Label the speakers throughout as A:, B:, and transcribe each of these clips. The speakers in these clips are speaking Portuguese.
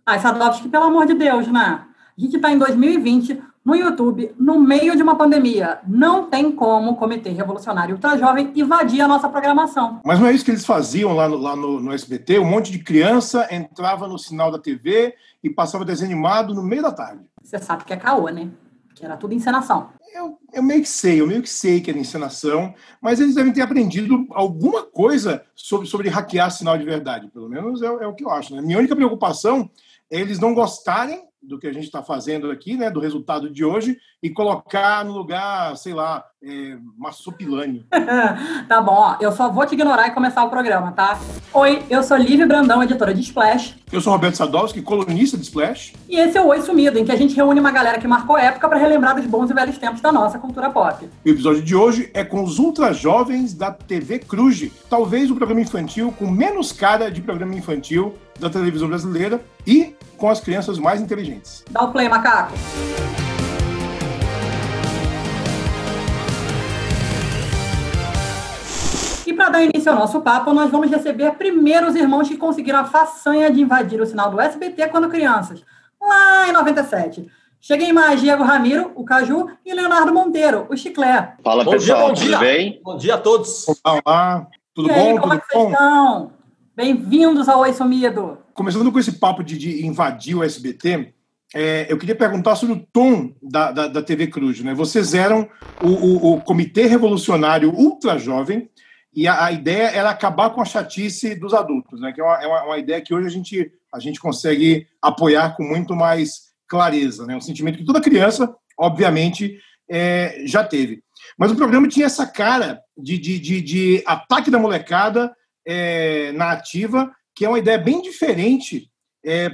A: Ai, Sadovski, pelo amor de Deus, né? A gente está em 2020, no YouTube, no meio de uma pandemia. Não tem como o Comitê Revolucionário Ultrajovem invadir a nossa programação.
B: Mas não é isso que eles faziam lá no SBT? Um monte de criança entrava no sinal da TV e passava desenho animado no meio da tarde.
A: Você sabe que é caô, né? Que era tudo encenação.
B: Eu meio que sei que era encenação, mas eles devem ter aprendido alguma coisa sobre hackear sinal de verdade. Pelo menos é o que eu acho, né? Minha única preocupação é eles não gostarem do que a gente está fazendo aqui, né, do resultado de hoje, e colocar no lugar, sei lá, marsupilame.
A: Tá bom, ó, eu só vou te ignorar e começar o programa, tá? Oi, eu sou Lívia Brandão, editora de Splash.
B: Eu sou Roberto Sadovski, colunista de Splash.
A: E esse é o Oi Sumido, em que a gente reúne uma galera que marcou época para relembrar dos bons e velhos tempos da nossa cultura pop.
B: O episódio de hoje é com os ultrajovens da TV Cruz, talvez o programa infantil com menos cara de programa infantil da televisão brasileira e com as crianças mais inteligentes.
A: Dá o play, macaco. E para dar início ao nosso papo, nós vamos receber primeiro os irmãos que conseguiram a façanha de invadir o sinal do SBT quando crianças, lá em 97. Cheguem mais Diego Ramiro, o Caju, e Leonardo Monteiro, o Chiclé.
C: Fala, pessoal, tudo bem?
D: Bom dia a todos.
B: Olá, tudo
A: e
B: bom?
A: Aí, como é que vocês estão? Bem-vindos ao Oi Sumido.
B: Começando com esse papo de invadir o SBT, eu queria perguntar sobre o tom da TV Cruz, né? Vocês eram o Comitê Revolucionário Ultrajovem e a ideia era acabar com a chatice dos adultos, né? Que é uma ideia que hoje a gente consegue apoiar com muito mais clareza, né? Um sentimento que toda criança, obviamente, já teve. Mas o programa tinha essa cara de ataque da molecada na ativa, que é uma ideia bem diferente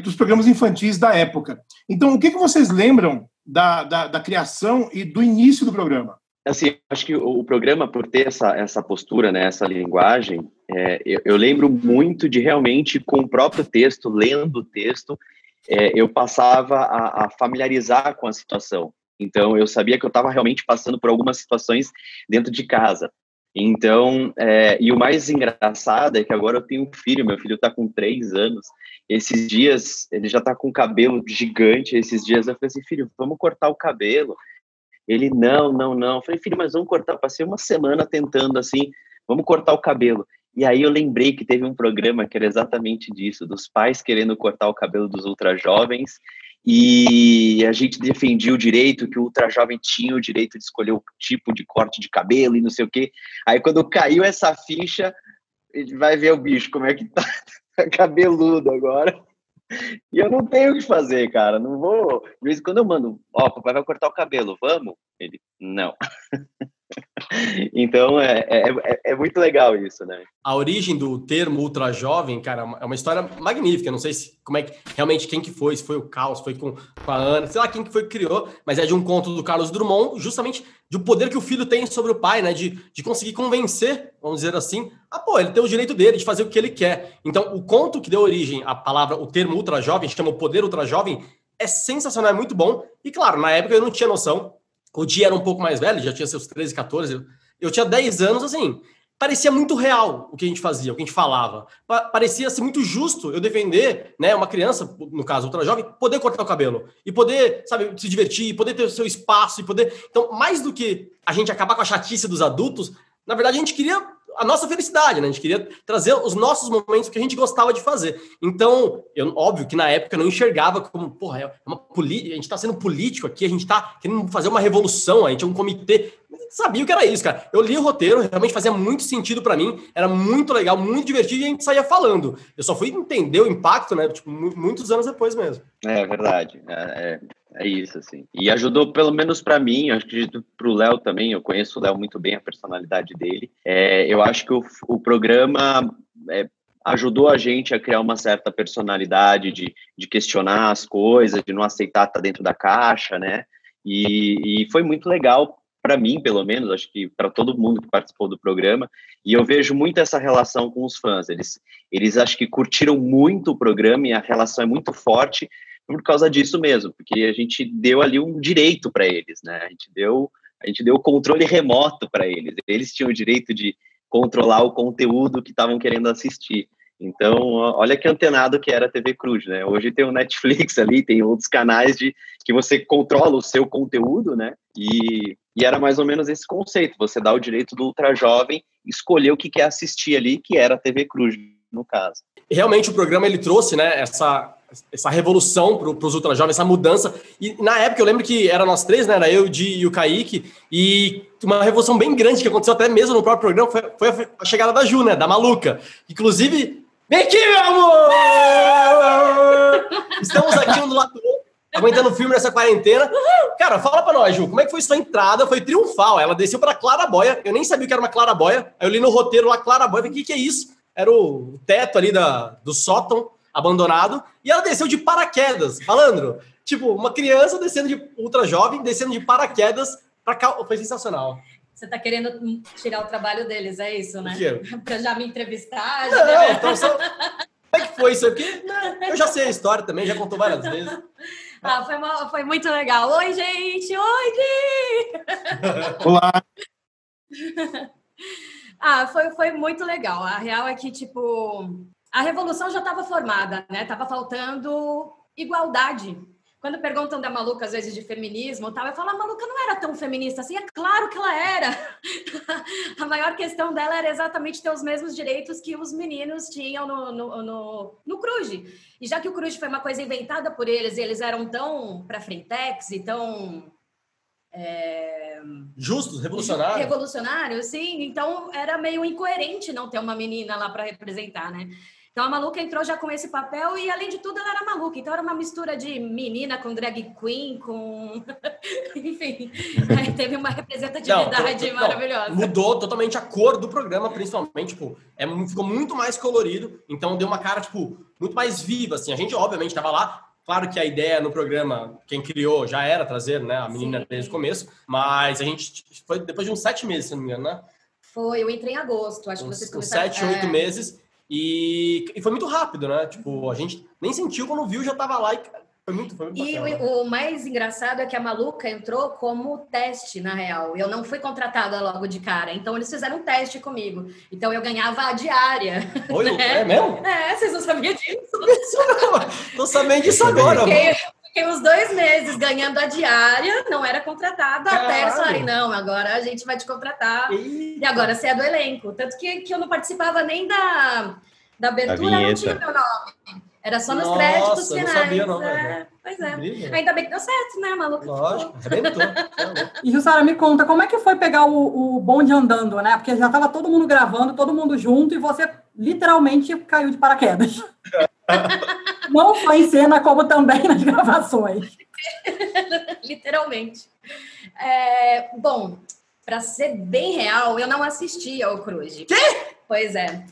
B: dos programas infantis da época. Então, o que vocês lembram da criação e do início do programa?
C: Assim, acho que o programa, por ter essa postura, né, essa linguagem, eu lembro muito de realmente, com o próprio texto, lendo o texto, eu passava a familiarizar com a situação. Então, eu sabia que eu estava realmente passando por algumas situações dentro de casa. Então, e o mais engraçado é que agora eu tenho um filho, meu filho está com 3 anos, esses dias, ele já está com o cabelo gigante, esses dias eu falei assim, filho, vamos cortar o cabelo. Ele, não. Eu falei, filho, mas vamos cortar, passei uma semana tentando assim, vamos cortar o cabelo. E aí eu lembrei que teve um programa que era exatamente disso, dos pais querendo cortar o cabelo dos ultrajovens, e a gente defendia o direito, que o ultrajovem tinha o direito de escolher o tipo de corte de cabelo e não sei o quê. Aí quando caiu essa ficha, ele vai ver o bicho, como é que tá cabeludo agora. E eu não tenho o que fazer, cara, não vou... De vez em quando eu mando, papai vai cortar o cabelo, vamos? Ele, não. Então, é muito legal isso, né?
D: A origem do termo ultrajovem, cara, é uma história magnífica. Não sei como é que realmente quem que foi, se foi o Caos, foi com a Ana, sei lá quem que foi que criou, mas é de um conto do Carlos Drummond, justamente do poder que o filho tem sobre o pai, né? De conseguir convencer, vamos dizer assim, ele tem o direito dele de fazer o que ele quer. Então, o conto que deu origem à palavra, o termo ultrajovem, chama o poder ultrajovem, é sensacional, é muito bom. E claro, na época eu não tinha noção. O Dia era um pouco mais velho, já tinha seus 13, 14. Eu tinha 10 anos, assim, parecia muito real o que a gente fazia, o que a gente falava. Parecia ser muito justo eu defender, né, uma criança, no caso, ultrajovem, poder cortar o cabelo. E poder, sabe, se divertir, poder ter o seu espaço, e poder... Então, mais do que a gente acabar com a chatice dos adultos, na verdade, a gente queria a nossa felicidade, né? A gente queria trazer os nossos momentos que a gente gostava de fazer. Então, óbvio que na época eu não enxergava como, a gente está sendo político aqui, a gente está querendo fazer uma revolução, a gente é um comitê. Eu sabia o que era isso, cara. Eu li o roteiro, realmente fazia muito sentido para mim, era muito legal, muito divertido e a gente saía falando. Eu só fui entender o impacto, né? Tipo, muitos anos depois mesmo.
C: É verdade. É isso, assim. E ajudou, pelo menos para mim, acho que para o Léo também, eu conheço o Léo muito bem, a personalidade dele. Eu acho que o programa ajudou a gente a criar uma certa personalidade de questionar as coisas, de não aceitar estar dentro da caixa, né? E foi muito legal para mim, pelo menos, acho que para todo mundo que participou do programa, e eu vejo muito essa relação com os fãs. Eles acho que curtiram muito o programa e a relação é muito forte, por causa disso mesmo, porque a gente deu ali um direito para eles, né? A gente deu o controle remoto para eles. Eles tinham o direito de controlar o conteúdo que estavam querendo assistir. Então, olha que antenado que era a TV Cruz, né? Hoje tem o Netflix ali, tem outros canais que você controla o seu conteúdo, né? E era mais ou menos esse conceito, você dá o direito do ultrajovem escolher o que quer assistir ali, que era a TV Cruz, no caso.
D: Realmente o programa ele trouxe, né, essa revolução para os ultrajovens, essa mudança. E na época eu lembro que era nós três, né? Era eu, o Di e o Kaique, e uma revolução bem grande que aconteceu até mesmo no próprio programa foi a chegada da Ju, né? Da Maluca. Inclusive, vem aqui, meu amor! Estamos aqui um do lado do outro, aguentando firme nessa quarentena. Cara, fala pra nós, Ju, como é que foi sua entrada? Foi triunfal. Ela desceu pra Claraboia. Eu nem sabia o que era uma Claraboia. Aí eu li no roteiro lá, Claraboia. Falei, o que é isso? Era o teto ali do sótão abandonado. E ela desceu de paraquedas. Malandro, tipo, uma criança descendo de ultra jovem, descendo de paraquedas pra cá. Foi sensacional.
E: Você tá querendo tirar o trabalho deles, é isso, né? Pra já me entrevistar.
D: Não, então só... Como é que foi isso aqui? Eu já sei a história também, já contou várias vezes.
E: Foi muito legal. Oi, gente! Oi, Di!
B: Olá!
E: Foi muito legal. A real é que, tipo, a revolução já estava formada, né? Tava faltando igualdade. Quando perguntam da Maluca, às vezes, de feminismo, eu falo, a Maluca não era tão feminista assim. É claro que ela era. A maior questão dela era exatamente ter os mesmos direitos que os meninos tinham no Cruz. E já que o Cruz foi uma coisa inventada por eles, e eles eram tão pra frentex e tão...
D: Justos, revolucionários.
E: Revolucionários, sim. Então, era meio incoerente não ter uma menina lá para representar, né? Então, a Maluca entrou já com esse papel e, além de tudo, ela era maluca. Então, era uma mistura de menina com drag queen, com... Enfim, aí teve uma representatividade maravilhosa.
D: Mudou totalmente a cor do programa, principalmente, tipo, ficou muito mais colorido. Então, deu uma cara, tipo, muito mais viva, assim. A gente, obviamente, estava lá. Claro que a ideia no programa, quem criou, já era trazer, né, a menina desde o começo. Mas a gente... Foi depois de uns 7 meses, se não me engano, né?
E: Foi, eu entrei em agosto. Acho que vocês começaram...
D: 7, 8 meses... E foi muito rápido, né? Tipo, a gente nem sentiu quando viu, já tava lá e foi muito bacana.
E: E o mais engraçado é que a Maluca entrou como teste, na real. Eu não fui contratada logo de cara. Então, eles fizeram um teste comigo. Então, eu ganhava a diária.
D: Oi, né? É mesmo?
E: Vocês não sabiam disso?
D: Tô sabendo disso agora.
E: Fiquei uns 2 meses ganhando a diária, não era contratada, até eles falarem, não, agora a gente vai te contratar. Eita. E agora você é do elenco. Tanto que eu não participava nem da abertura, não tinha meu nome. Era só nos créditos finais.
D: Não sabia, não,
E: pois é. Ainda bem que deu certo, né, Maluca?
D: Lógico, arrebentou.
A: E, Jussara, me conta, como é que foi pegar o bonde andando, né? Porque já estava todo mundo gravando, todo mundo junto, e você literalmente caiu de paraquedas. Não só em cena, como também nas gravações.
E: Literalmente. Bom, para ser bem real, eu não assisti ao Cruz.
D: Quê?
E: Pois é.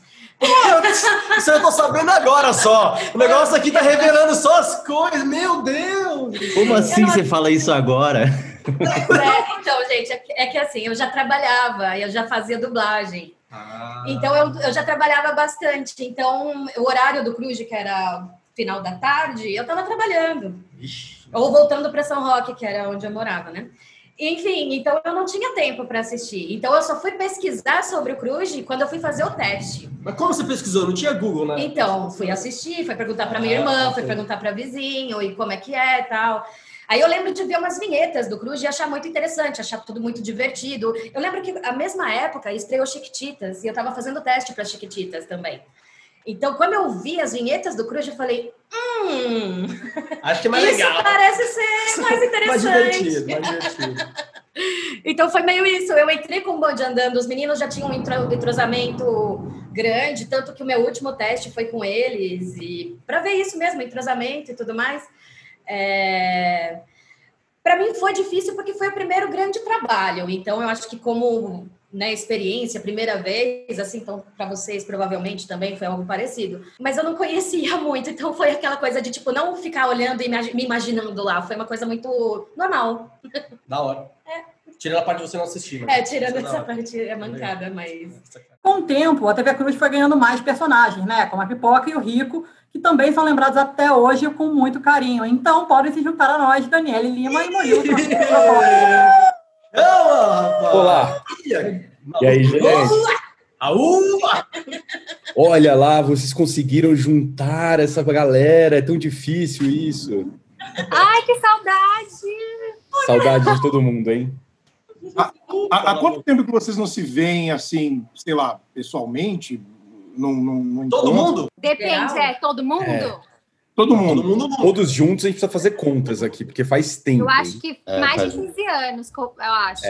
D: Isso eu tô sabendo agora só. O negócio aqui tá revelando só as coisas. Meu Deus!
F: Como assim você fala isso agora?
E: Então, gente, é que assim, eu já trabalhava, eu já fazia dublagem. Então, eu já trabalhava bastante. Então, o horário do Cruz, que era final da tarde, eu estava trabalhando. Ixi. Ou voltando para São Roque, que era onde eu morava, né? Enfim, então eu não tinha tempo para assistir. Então, eu só fui pesquisar sobre o Cruz quando eu fui fazer o teste.
D: Mas como você pesquisou? Não tinha Google, né?
E: Então, fui assistir, fui perguntar para minha irmã, fui perguntar para vizinho e como é que é e tal. Aí eu lembro de ver umas vinhetas do Cruz e achar muito interessante, achar tudo muito divertido. Eu lembro que, na mesma época, estreou Chiquititas e eu estava fazendo teste para Chiquititas também. Então, quando eu vi as vinhetas do Cruz, eu falei,
D: acho que é mais legal.
E: Isso parece ser mais interessante.
D: Mais divertido.
E: Então, foi meio isso. Eu entrei com o bonde andando, os meninos já tinham um entrosamento grande, tanto que o meu último teste foi com eles, e para ver isso mesmo, entrosamento e tudo mais. Para mim foi difícil porque foi o primeiro grande trabalho. Então, eu acho que como... experiência, primeira vez, assim, então para vocês provavelmente também foi algo parecido, mas eu não conhecia muito, então foi aquela coisa de, tipo, não ficar olhando e me imaginando lá, foi uma coisa muito normal.
D: Da hora. Tirando a parte de você não assistir. Né?
E: Tirando essa parte mancada, mas...
A: Com o tempo, a TV Cruz foi ganhando mais personagens, né, como a Pipoca e o Rico, que também são lembrados até hoje com muito carinho. Então, podem se juntar a nós, Daniele Lima e Murilo.
F: Olá! E aí, gente?
G: Olha lá, vocês conseguiram juntar essa galera, é tão difícil isso.
H: Ai, que saudade!
G: Saudade de todo mundo, hein?
B: Há quanto tempo que vocês não se veem, assim, sei lá, pessoalmente?
D: Todo mundo?
H: Depende, todo mundo?
B: Todo mundo.
G: Todos juntos a gente precisa fazer contas aqui, porque faz tempo.
H: Eu acho que mais de 15 anos, eu acho.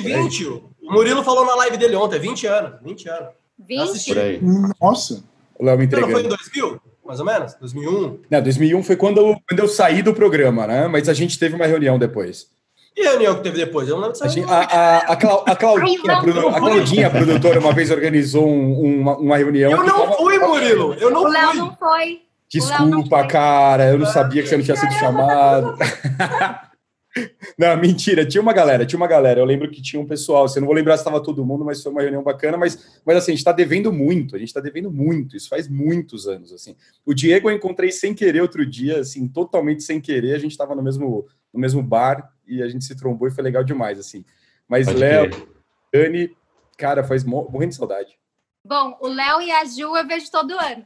D: 20. O Murilo falou na live dele ontem, 20 anos. 20 anos.
H: 20?
G: Por aí.
B: Nossa.
G: O Léo me
D: Então,
G: entregando.
D: não foi em 2000, mais ou menos? 2001?
G: Não, 2001 foi quando eu saí do programa, né? Mas a gente teve uma reunião depois.
D: E a reunião que teve depois? Eu não lembro disso.
G: A Claudinha, a produtora, uma vez organizou uma reunião.
D: Eu não fui, Murilo. Eu não fui.
H: O Léo não foi.
G: Desculpa, cara. Eu não sabia que você não tinha sido chamado. Não, mentira. Tinha uma galera. Eu lembro que tinha um pessoal. Eu não vou lembrar se estava todo mundo, mas foi uma reunião bacana. Mas assim, a gente está devendo muito. Isso faz muitos anos, assim. O Diego eu encontrei sem querer outro dia, assim, totalmente sem querer. A gente estava no mesmo bar e a gente se trombou e foi legal demais, assim. Mas Léo, Dani, cara, faz morrendo de saudade.
H: Bom, o Léo e a Ju eu vejo todo ano.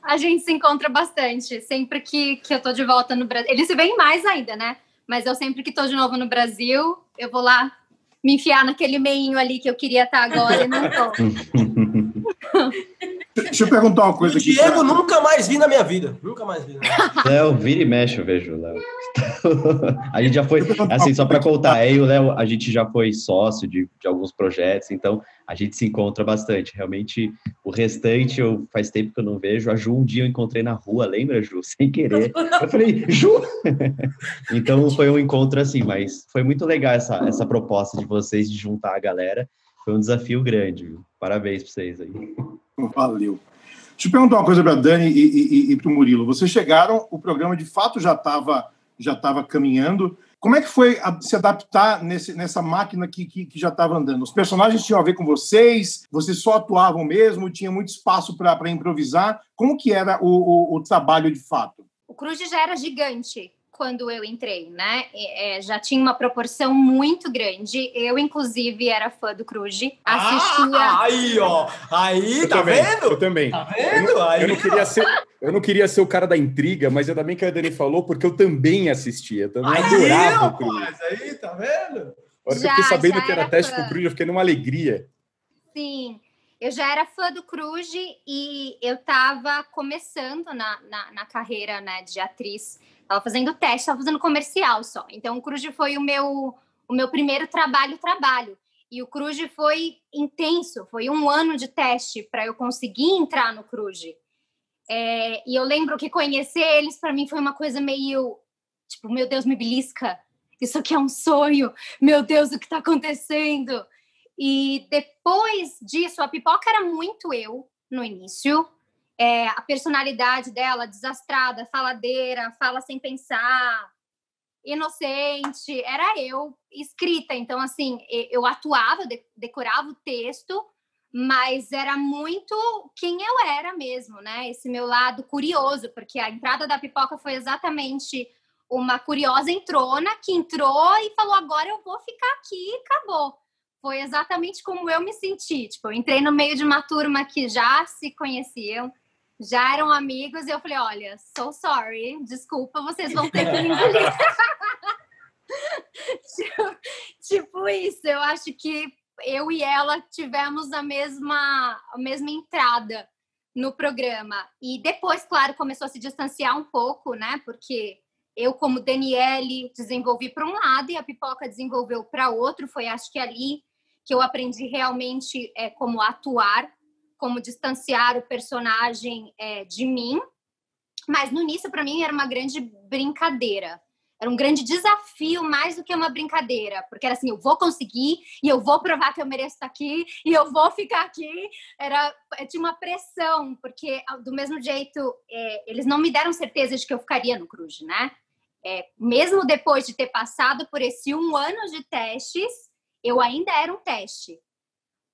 H: A gente se encontra bastante. Sempre que eu tô de volta no Brasil. Eles se veem mais ainda, né? Mas eu sempre que tô de novo no Brasil, eu vou lá me enfiar naquele meinho ali que eu queria estar agora e não tô.
B: Deixa eu perguntar uma coisa aqui.
D: Diego nunca mais vi na minha vida.
F: Léo, vira e mexe, eu vejo o Léo. A gente já foi, assim, só para contar, eu e o Léo, a gente já foi sócio de alguns projetos, então a gente se encontra bastante. Realmente, o restante, faz tempo que eu não vejo. A Ju, um dia eu encontrei na rua, lembra, Ju? Sem querer. Eu falei, Ju! Então, foi um encontro assim, mas foi muito legal essa proposta de vocês de juntar a galera. Foi um desafio grande, viu? Parabéns para vocês aí.
B: Valeu. Deixa eu perguntar uma coisa para a Dani e para o Murilo. Vocês chegaram, o programa de fato já estava caminhando. Como é que foi se adaptar nessa máquina que já estava andando? Os personagens tinham a ver com vocês? Vocês só atuavam mesmo? Tinha muito espaço para improvisar? Como que era o trabalho de fato?
H: O Cruz já era gigante quando eu entrei, né? Já tinha uma proporção muito grande. Eu, inclusive, era fã do Cruz. Assistia...
D: Aí, ó! Aí,
G: eu
D: tá
G: também,
D: vendo?
G: Eu também.
D: Tá vendo?
G: Eu não queria ser o cara da intriga, mas ainda bem que a Dani falou, porque eu também assistia. Eu também adorava o Cruz.
D: Aí, tá vendo?
G: Eu fiquei sabendo que era teste com o Cruz, eu fiquei numa alegria.
H: Sim. Eu já era fã do Cruz e eu estava começando na carreira, né, de atriz. Estava fazendo teste, estava fazendo comercial só. Então, o Cruz foi o meu primeiro trabalho. E o Cruz foi intenso. Foi 1 ano de teste para eu conseguir entrar no Cruz. E eu lembro que conhecer eles, para mim, foi uma coisa meio... Tipo, meu Deus, me belisca. Isso aqui é um sonho. Meu Deus, o que está acontecendo? E depois disso, a Pipoca era muito eu no início. A personalidade dela, desastrada, faladeira, fala sem pensar, inocente, era eu escrita. Então, assim, eu atuava, decorava o texto, mas era muito quem eu era mesmo, né? Esse meu lado curioso, porque a entrada da Pipoca foi exatamente uma curiosa entrona que entrou e falou, agora eu vou ficar aqui e acabou. Foi exatamente como eu me senti. Tipo, eu entrei no meio de uma turma que já se conheciam, já eram amigos, e eu falei, olha, so sorry, desculpa, vocês vão ter que me engolir. Tipo isso, eu acho que eu e ela tivemos a mesma entrada no programa. E depois, claro, começou a se distanciar um pouco, né? Porque eu, como Daniele, desenvolvi para um lado e a Pipoca desenvolveu para outro. Foi, acho que ali que eu aprendi realmente como atuar, como distanciar o personagem de mim. Mas no início, para mim, era uma grande brincadeira. Era um grande desafio, mais do que uma brincadeira. Porque era assim, eu vou conseguir e eu vou provar que eu mereço estar aqui e eu vou ficar aqui. Tinha uma pressão, porque do mesmo jeito, eles não me deram certeza de que eu ficaria no Cruz, né? Mesmo depois de ter passado por esse 1 ano de testes, eu ainda era um teste.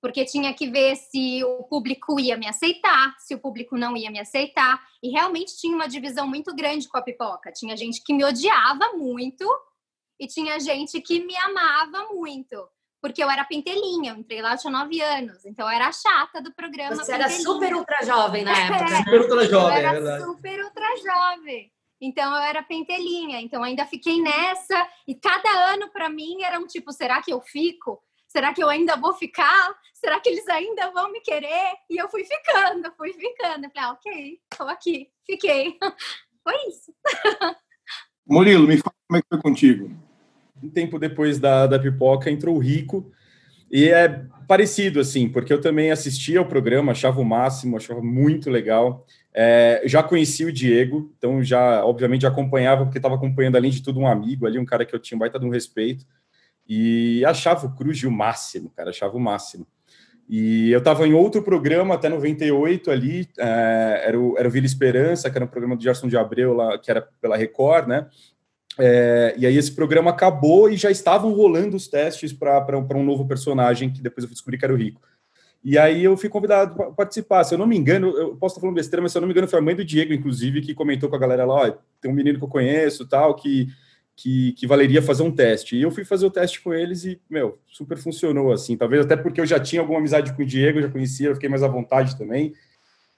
H: Porque tinha que ver se o público ia me aceitar, se o público não ia me aceitar. E realmente tinha uma divisão muito grande com a Pipoca. Tinha gente que me odiava muito e tinha gente que me amava muito. porque eu era pentelinha, eu entrei lá, eu tinha 9 anos, então eu era a chata do programa.
E: Você era super ultra jovem na época.
D: Super ultra jovem,
H: eu
D: é
H: era
D: verdade.
H: super ultra jovem. Então eu era pentelinha, então ainda fiquei nessa, e cada ano para mim era um tipo, será que eu fico? Será que eu ainda vou ficar? Será que eles ainda vão me querer? E eu fui ficando. Eu falei, ok, tô aqui, fiquei. Foi isso.
B: Murilo, me fala como é que foi contigo.
G: Um tempo depois da pipoca entrou o Rico, e é parecido, assim, porque eu também assistia ao programa, achava o máximo, achava muito legal. Já conheci o Diego, então obviamente, já acompanhava, porque estava acompanhando, além de tudo, um amigo ali, um cara que eu tinha um baita de um respeito, e achava o Cruz o máximo, cara, achava o máximo. E eu estava em outro programa, até 98 ali, era o Vila Esperança, que era um programa do Gerson de Abreu, lá, que era pela Record, né? E aí esse programa acabou e já estavam rolando os testes para um novo personagem, que depois eu descobri que era o Rico. E aí eu fui convidado para participar. Se eu não me engano, eu posso estar falando besteira, mas se eu não me engano foi a mãe do Diego, inclusive, que comentou com a galera lá, tem um menino que eu conheço, tal, que valeria fazer um teste. E eu fui fazer o teste com eles e, super funcionou, assim. Talvez até porque eu já tinha alguma amizade com o Diego, eu já conhecia, eu fiquei mais à vontade também.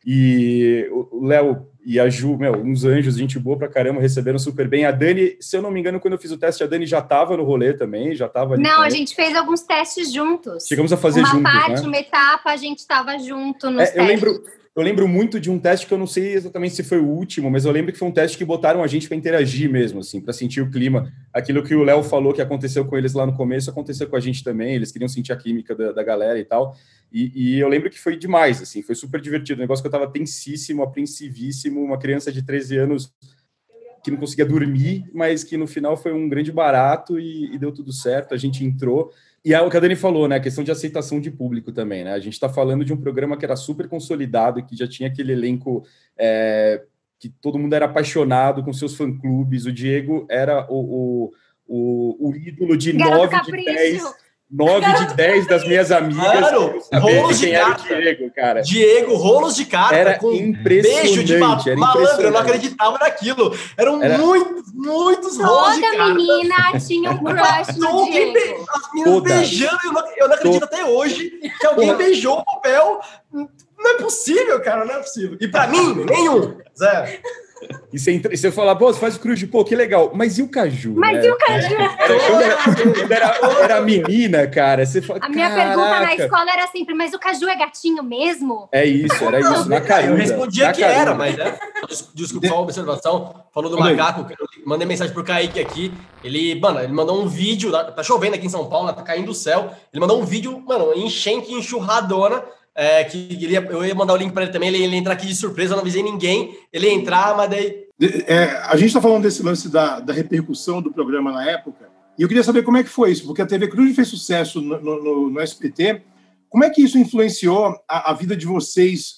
G: E o Léo e a Ju, uns anjos, gente boa pra caramba, receberam super bem. A Dani, se eu não me engano, quando eu fiz o teste, a Dani já estava no rolê também, já estava ali.
H: Não, a gente fez alguns testes juntos.
G: Chegamos a fazer juntos, né?
H: Uma etapa, a gente estava junto nos testes.
G: Eu lembro muito de um teste que eu não sei exatamente se foi o último, mas eu lembro que foi um teste que botaram a gente para interagir mesmo, assim, para sentir o clima. Aquilo que o Léo falou que aconteceu com eles lá no começo, aconteceu com a gente também, eles queriam sentir a química da galera e tal. E eu lembro que foi demais, assim, foi super divertido. Um negócio que eu estava tensíssimo, apreensivíssimo, uma criança de 13 anos que não conseguia dormir, mas que no final foi um grande barato e deu tudo certo, a gente entrou. E é o que a Dani falou, né? A questão de aceitação de público também, né? A gente está falando de um programa que era super consolidado, que já tinha aquele elenco que todo mundo era apaixonado com seus fã-clubes. O Diego era o ídolo de 9 de 10 das minhas amigas.
D: Claro, rolos de cara.
G: Diego, cara.
D: Diego, rolos de cara.
G: Era
D: com
G: impressionante.
D: Beijo de malandro, eu não acreditava naquilo. Eram muitos rolos de cara.
H: Toda menina tinha um crush no Diego.
D: As meninas beijando, eu não acredito até hoje que alguém beijou o papel. Não é possível, cara, não é possível. E pra mim, nenhum. Zero.
G: E você fala, você faz o Cruz, que legal. Mas e o Caju?
H: Mas e o Caju?
G: Quando era menina, cara, você fala,
H: a minha pergunta na escola era sempre, mas o Caju é gatinho mesmo?
G: Era isso, na caruda.
D: Eu respondia que era, mas desculpa, só uma observação. Falou do macaco, eu mandei mensagem pro Kaique aqui. Ele mandou um vídeo, tá chovendo aqui em São Paulo, tá caindo o céu. Ele mandou um vídeo, enxurradona. Eu ia mandar o link para ele também, ele ia entrar aqui de surpresa, eu não avisei ninguém, ele ia entrar, mas daí...
B: A gente está falando desse lance da repercussão do programa na época, e eu queria saber como é que foi isso, porque a TV Cruz fez sucesso no SBT. Como é que isso influenciou a vida de vocês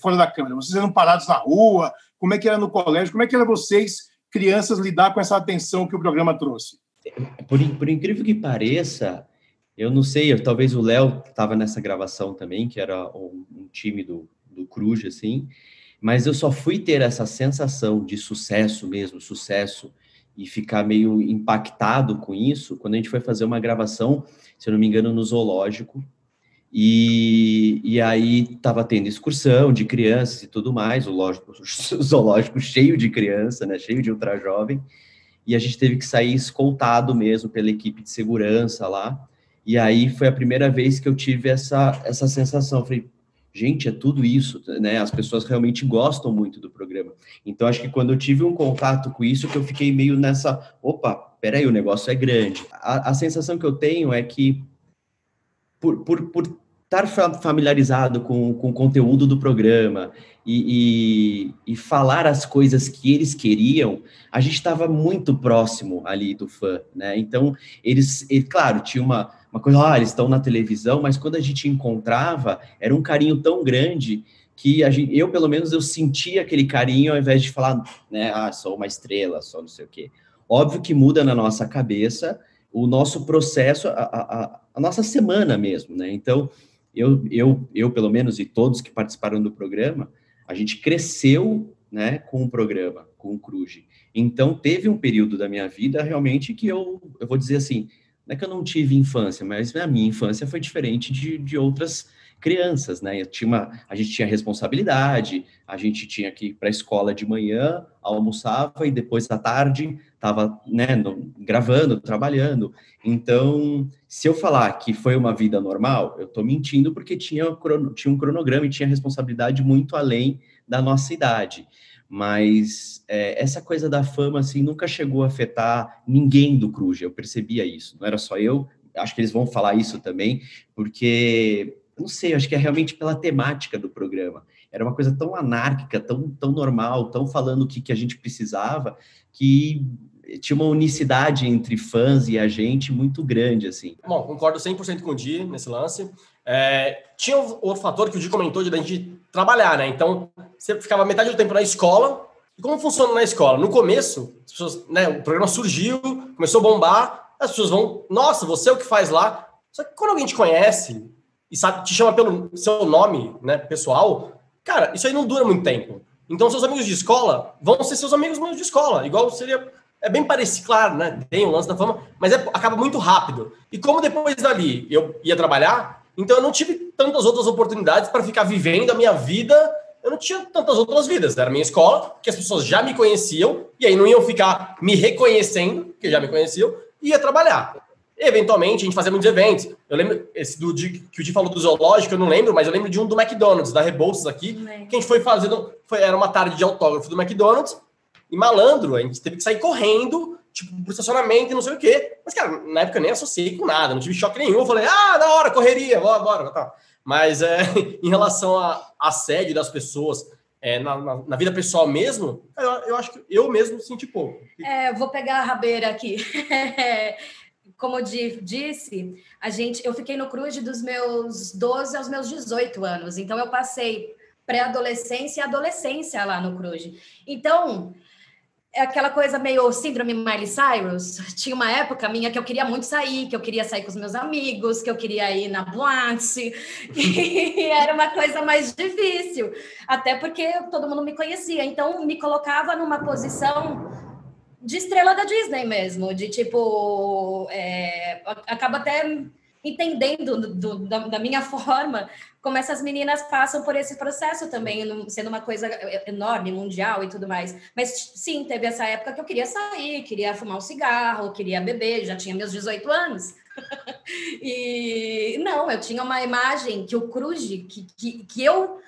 B: fora da câmera? Vocês eram parados na rua? Como é que era no colégio? Como é que era vocês, crianças, lidar com essa atenção que o programa trouxe?
F: Por incrível que pareça... Eu não sei, talvez o Léo estava nessa gravação também, que era um time do Cruz, assim, mas eu só fui ter essa sensação de sucesso mesmo, e ficar meio impactado com isso, quando a gente foi fazer uma gravação, se eu não me engano, no zoológico, e aí estava tendo excursão de crianças e tudo mais, o zoológico cheio de criança, né, cheio de ultrajovem, e a gente teve que sair escoltado mesmo pela equipe de segurança lá. E aí foi a primeira vez que eu tive essa sensação. Eu falei, gente, é tudo isso, né? As pessoas realmente gostam muito do programa. Então, acho que quando eu tive um contato com isso, que eu fiquei meio nessa... Opa, peraí, o negócio é grande. A sensação que eu tenho é que, por estar familiarizado com o conteúdo do programa e falar as coisas que eles queriam, a gente estava muito próximo ali do fã, né? Então, eles claro, tinha uma coisa, eles estão na televisão, mas quando a gente encontrava, era um carinho tão grande que eu, pelo menos, eu sentia aquele carinho ao invés de falar, né, sou uma estrela, só não sei o quê. Óbvio que muda na nossa cabeça o nosso processo, a nossa semana mesmo, né? Então, eu, pelo menos, e todos que participaram do programa, a gente cresceu, né, com o programa, com o Cruz. Então, teve um período da minha vida, realmente, que eu vou dizer assim, não é que eu não tive infância, mas a minha infância foi diferente de outras crianças, né? A gente tinha responsabilidade, a gente tinha que ir para a escola de manhã, almoçava e depois à tarde estava, né, gravando, trabalhando. Então, se eu falar que foi uma vida normal, eu estou mentindo porque tinha um cronograma e tinha responsabilidade muito além da nossa idade. Mas essa coisa da fama, assim, nunca chegou a afetar ninguém do Cruz, eu percebia isso, não era só eu, acho que eles vão falar isso também, porque, não sei, acho que é realmente pela temática do programa, era uma coisa tão anárquica, tão normal, tão falando o que a gente precisava, que tinha uma unicidade entre fãs e a gente muito grande, assim.
D: Bom, concordo 100% com o Di nesse lance. Tinha outro fator que o Di comentou de a gente trabalhar, né? Então, você ficava metade do tempo na escola. E como funciona na escola? No começo, as pessoas, né, o programa surgiu, começou a bombar, as pessoas vão, nossa, você é o que faz lá. Só que quando alguém te conhece e sabe, te chama pelo seu nome, né, pessoal, cara, isso aí não dura muito tempo. Então, seus amigos de escola vão ser seus amigos mesmo de escola. Igual seria... É bem parecido, claro, né? Tem o lance da fama, mas acaba muito rápido. E como depois dali eu ia trabalhar, então eu não tive tantas outras oportunidades para ficar vivendo a minha vida. Eu não tinha tantas outras vidas. Era a minha escola, que as pessoas já me conheciam, e aí não iam ficar me reconhecendo, que já me conheciam, e ia trabalhar. Eventualmente, a gente fazia muitos eventos. Eu lembro, esse que o Di falou do zoológico, eu não lembro, mas eu lembro de um do McDonald's, da Rebouças aqui, que a gente foi fazendo, era uma tarde de autógrafo do McDonald's, e malandro, a gente teve que sair correndo, tipo, pro estacionamento e não sei o quê. Mas, cara, na época eu nem associei com nada, não tive choque nenhum. Eu falei, da hora, correria, bora, tá. Mas em relação a assédio das pessoas, na vida pessoal mesmo, eu acho que eu mesmo senti pouco.
E: Vou pegar a rabeira aqui. Como eu disse, eu fiquei no Cruz dos meus 12 aos meus 18 anos. Então, eu passei pré-adolescência e adolescência lá no Cruz. Então... é aquela coisa meio síndrome Miley Cyrus. Tinha uma época minha que eu queria muito sair, que eu queria sair com os meus amigos, que eu queria ir na boate, e era uma coisa mais difícil, até porque todo mundo me conhecia, então me colocava numa posição de estrela da Disney mesmo, de tipo, acaba até entendendo da minha forma como essas meninas passam por esse processo também, sendo uma coisa enorme, mundial e tudo mais. Mas, sim, teve essa época que eu queria sair, queria fumar um cigarro, queria beber, já tinha meus 18 anos. E, não, eu tinha uma imagem que o Cruz, que eu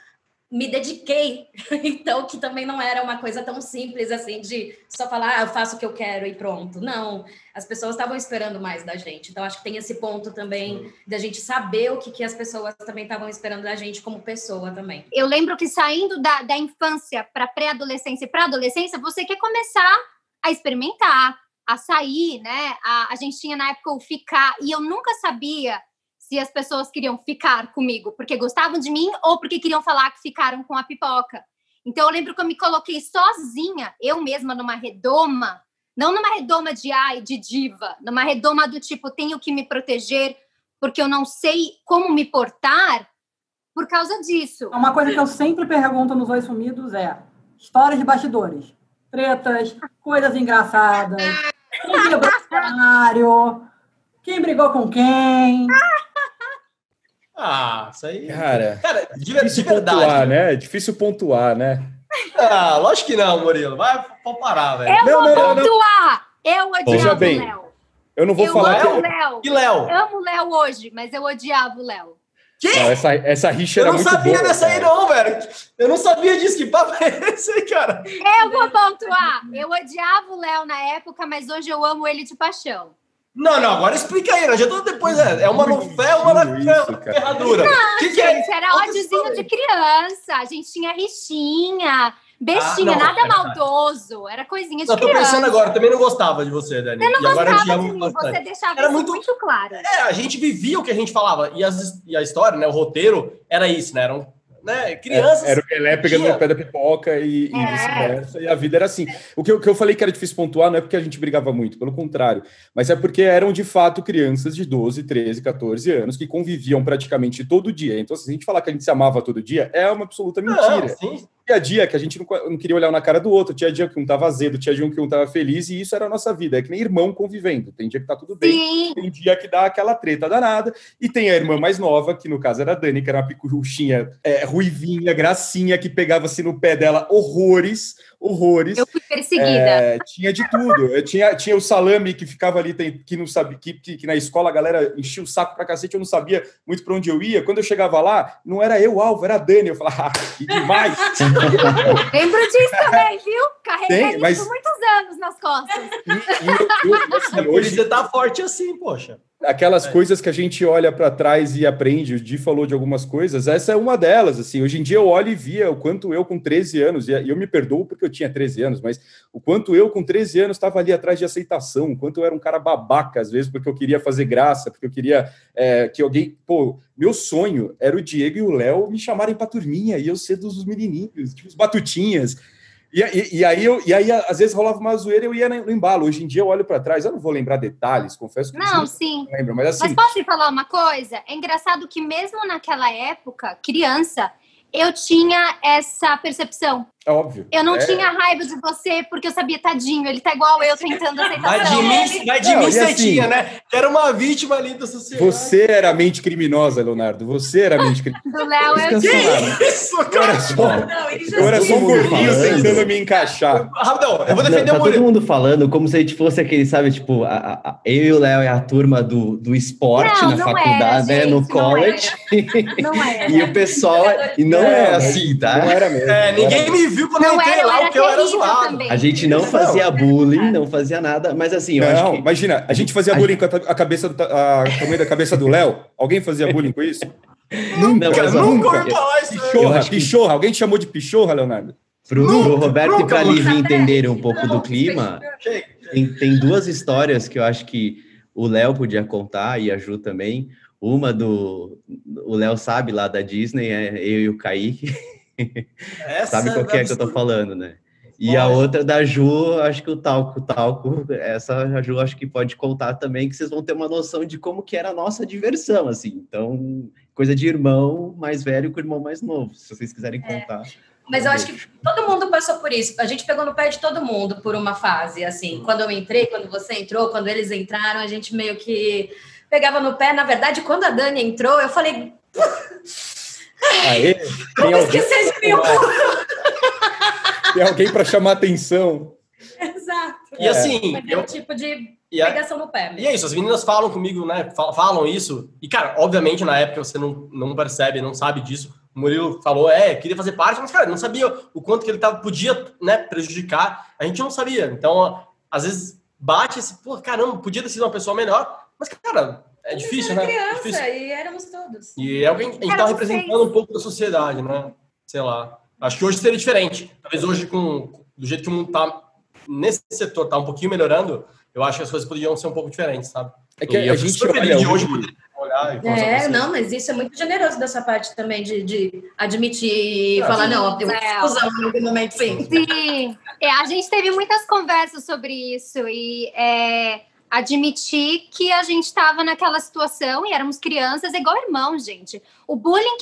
E: me dediquei, então, que também não era uma coisa tão simples assim, de só falar, eu faço o que eu quero e pronto. Não, as pessoas estavam esperando mais da gente. Então, acho que tem esse ponto também da gente saber o que as pessoas também estavam esperando da gente como pessoa também.
H: Eu lembro que saindo da infância para pré-adolescência e para adolescência, você quer começar a experimentar, a sair, né? A gente tinha na época o ficar, e eu nunca sabia se as pessoas queriam ficar comigo porque gostavam de mim ou porque queriam falar que ficaram com a pipoca. Então, eu lembro que eu me coloquei sozinha, eu mesma, numa redoma, não numa redoma de diva, numa redoma do tipo, tenho que me proteger porque eu não sei como me portar por causa disso.
A: Uma coisa que eu sempre pergunto nos Oi Sumidos é histórias de bastidores, tretas, coisas engraçadas, quem quebrou o cenário, quem brigou com quem...
D: Isso aí...
G: Cara,
D: de
G: difícil
D: verdade.
G: pontuar, né? É difícil pontuar, né?
D: Lógico que não, Murilo. Pode parar, velho.
H: Eu vou pontuar! Eu odiava o Léo.
G: Eu não vou falar
H: que... Léo.
D: E Léo?
H: Amo o Léo hoje, mas eu odiava o Léo.
G: Que? Não, essa rixa era muito boa.
D: Eu não sabia dessa aí não, velho. Eu não sabia disso. Que papo é esse aí, cara?
H: Eu vou pontuar. Eu odiava o Léo na época, mas hoje eu amo ele de paixão.
D: Não, agora explica aí, não. Já tô depois, é uma no fé, uma na ferradura.
H: Não,
D: que
H: gente,
D: é?
H: Era ódiozinho de criança. A gente tinha rixinha, bestinha, nada maldoso. Era coisinha de criança.
D: Eu tô pensando agora, também não gostava de você, Dani.
H: Você não
D: gostava
H: de mim, você deixava isso muito claro.
D: A gente vivia o que a gente falava. E a história, né, o roteiro, era isso, né? Eram crianças...
G: Era o Pelé pegando no pé da pipoca e vice-versa, e a vida era assim. O que eu falei que era difícil pontuar não é porque a gente brigava muito, pelo contrário, mas é porque eram, de fato, crianças de 12, 13, 14 anos que conviviam praticamente todo dia. Então, se a gente falar que a gente se amava todo dia, é uma absoluta mentira.
D: Sim.
G: Tinha dia que a gente não queria olhar na cara do outro, tinha dia que um tava azedo, tinha dia que um tava feliz, e isso era a nossa vida. É que nem irmão convivendo. Tem dia que tá tudo bem,
H: Sim.
G: tem dia que dá aquela treta danada, e tem a irmã mais nova, que no caso era a Dani, que era uma picuruchinha, ruivinha, gracinha, que pegava assim no pé dela horrores.
H: Eu fui perseguida.
G: Tinha de tudo. Tinha o salame que ficava ali, que não sabia, que na escola a galera enchia o saco pra cacete, eu não sabia muito pra onde eu ia. Quando eu chegava lá, não era eu o alvo, era a Dani. Eu falava, que demais!
H: Lembro disso também, viu? Carreguei isso por muitos anos nas costas.
G: Assim,
D: hoje você tá forte assim, poxa.
G: Aquelas coisas que a gente olha para trás e aprende, o Di falou de algumas coisas, essa é uma delas, assim, hoje em dia eu olho e via o quanto eu com 13 anos, e eu me perdoo porque eu tinha 13 anos, mas o quanto eu com 13 anos estava ali atrás de aceitação, o quanto eu era um cara babaca, às vezes, porque eu queria fazer graça, porque eu queria que alguém, meu sonho era o Diego e o Léo me chamarem para turminha, e eu ser dos menininhos, tipo, os batutinhas. E aí, às vezes, rolava uma zoeira e eu ia no embalo. Hoje em dia, eu olho para trás, eu não vou lembrar detalhes, confesso que
H: não lembro,
G: mas assim...
H: Mas posso te falar uma coisa? É engraçado que mesmo naquela época, criança, eu tinha essa percepção.
G: É óbvio.
H: Eu não tinha raiva de você, porque eu sabia, tadinho, ele tá igual eu, tentando aceitação.
D: Mas de mim você tinha, né? Que era uma vítima ali da sociedade.
G: Você era a mente criminosa, Leonardo. Você era a mente criminosa.
H: Do Léo, eu tinha.
D: Isso, cara!
G: Eu era só um gordinho tentando me encaixar.
D: Rapidão, eu vou defender
F: tá
D: o Murilo.
F: todo mundo falando como se a gente fosse aquele, sabe, tipo, eu e o Léo é a turma do esporte na faculdade, né? No college.
H: Não era.
F: E o pessoal... E não é assim, tá?
G: Não era mesmo.
D: Ninguém me viu quando eu entrei lá, porque eu era zoado.
H: Também.
F: A gente não fazia bullying, não fazia nada, mas assim, eu acho que...
G: Imagina, a gente fazia bullying com a cabeça a tamanho da cabeça do Léo. Alguém fazia bullying com isso? Nunca. Pichorra. Alguém te chamou de pichorra, Leonardo?
F: Pro Roberto e pra Livi entenderem um pouco do clima, tem duas histórias que eu acho que o Léo podia contar, e a Ju também. Uma o Léo sabe lá da Disney, eu e o Kaique. Sabe qual que é que eu tô falando, né? E a outra da Ju, acho que o Talco, essa a Ju acho que pode contar também, que vocês vão ter uma noção de como que era a nossa diversão, assim. Então, coisa de irmão mais velho com irmão mais novo, se vocês quiserem contar.
E: Mas eu acho que todo mundo passou por isso. A gente pegou no pé de todo mundo por uma fase, assim. Quando eu entrei, quando você entrou, quando eles entraram, a gente meio que pegava no pé. Na verdade, quando a Dani entrou, eu falei... Como esquecer de mim?
G: Tem alguém para chamar atenção.
E: Exato.
D: E assim...
E: É um tipo de pegação no pé.
D: E é isso, as meninas falam comigo, né? Falam isso. E, cara, obviamente, na época você não percebe, não sabe disso. O Murilo falou, queria fazer parte, mas, cara, não sabia o quanto que ele podia, né, prejudicar. A gente não sabia. Então, às vezes, bate esse... Pô, caramba, podia ter sido uma pessoa melhor. Mas, cara... É difícil, né?
E: Criança,
D: difícil.
E: E éramos todos.
D: E é alguém, a gente tá representando um pouco da sociedade, né? Sei lá. Acho que hoje seria diferente. Talvez hoje, do jeito que o mundo tá nesse setor, tá um pouquinho melhorando, eu acho que as coisas poderiam ser um pouco diferentes, sabe?
G: É que a gente olha
D: de hoje poderia olhar e
E: não, mas isso é muito generoso dessa parte também de admitir e falar, não, tem uma exclusão em algum momento, sim.
H: Sim. A gente teve muitas conversas sobre isso e admitir que a gente estava naquela situação e éramos crianças, igual irmão, gente. O bullying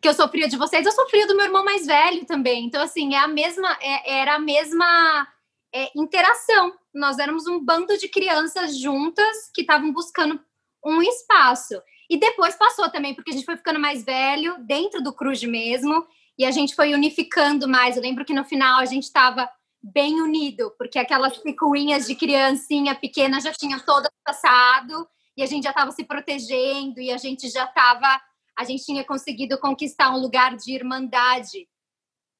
H: que eu sofria de vocês, eu sofria do meu irmão mais velho também. Então, assim, era a mesma interação. Nós éramos um bando de crianças juntas que estavam buscando um espaço. E depois passou também, porque a gente foi ficando mais velho, dentro do Cruz mesmo, e a gente foi unificando mais. Eu lembro que no final a gente estava bem unido, porque aquelas picuinhas de criancinha pequena já tinham todas passado, e a gente já estava se protegendo, e a gente tinha conseguido conquistar um lugar de irmandade